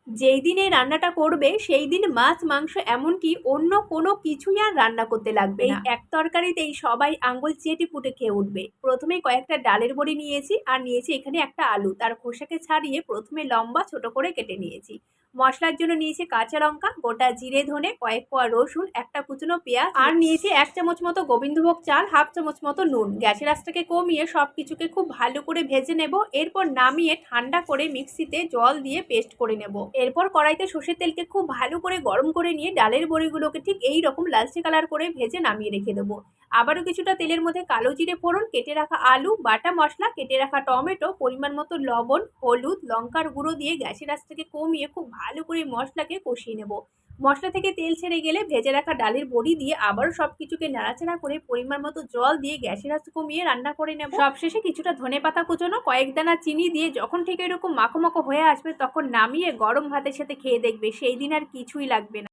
যেই দিন এই রান্নাটা করবে সেই দিন মাছ মাংস এমনকি অন্য কোনো কিছুই আর রান্না করতে লাগবে না। এই এক তরকারিতেই সবাই আঙ্গুল চেটে পুটে খেয়ে উঠবে। প্রথমে কয়েকটা ডালের বড়ি নিয়েছি আর নিয়েছি এখানে একটা আলু, তার খোসাকে ছাড়িয়ে প্রথমে লম্বা ছোট করে কেটে নিয়েছি। মশলার জন্য নিয়েছি কাঁচা লঙ্কা, গোটা জিরে ধনে, কয়েক কোয়া রসুন, একটা কুচনো পেঁয়াজ আর নিয়েছি 1 চামচ মতো গোবিন্দভোগ চাল, 1/2 চামচ মতো নুন। গ্যাসের আঁচটাকে কমিয়ে সব কিছুকে খুব ভালো করে ভেজে নেব। এরপর নামিয়ে ঠান্ডা করে মিক্সিতে জল দিয়ে পেস্ট করে নেব। এরপর কড়াইতে সর্ষের তেলকে খুব ভালো করে গরম করে নিয়ে ডালের বড়িগুলোকে ঠিক এই রকম লালচে কালার করে ভেজে নামিয়ে রেখে দেবো। আবারও কিছুটা তেলের মধ্যে কালো জিরে ফোড়ন, কেটে রাখা আলু, বাটা মশলা, কেটে রাখা টমেটো, পরিমাণ মতো লবণ, হলুদ, লঙ্কার গুঁড়ো দিয়ে গ্যাসের আঁচটাকে কমিয়ে খুব ভালো করে মশলাকে কষিয়ে নেব। মশলা থেকে তেল ছেড়ে গেলে ভেজে রাখা ডালের বড়ি দিয়ে আবারও সবকিছুকে নাড়াচাড়া করে পরিমাণ মতো জল দিয়ে গ্যাসের আঁচ কমিয়ে রান্না করে নেব। সবশেষে কিছুটা ধনেপাতা কুচোনো, কয়েক দানা চিনি দিয়ে যখন ঠিক এরকম মাখো মাখো হয়ে আসবে তখন নামিয়ে গরম ভাতের সাথে খেয়ে দেখবে, সেই দিন আর কিছুই লাগবে না।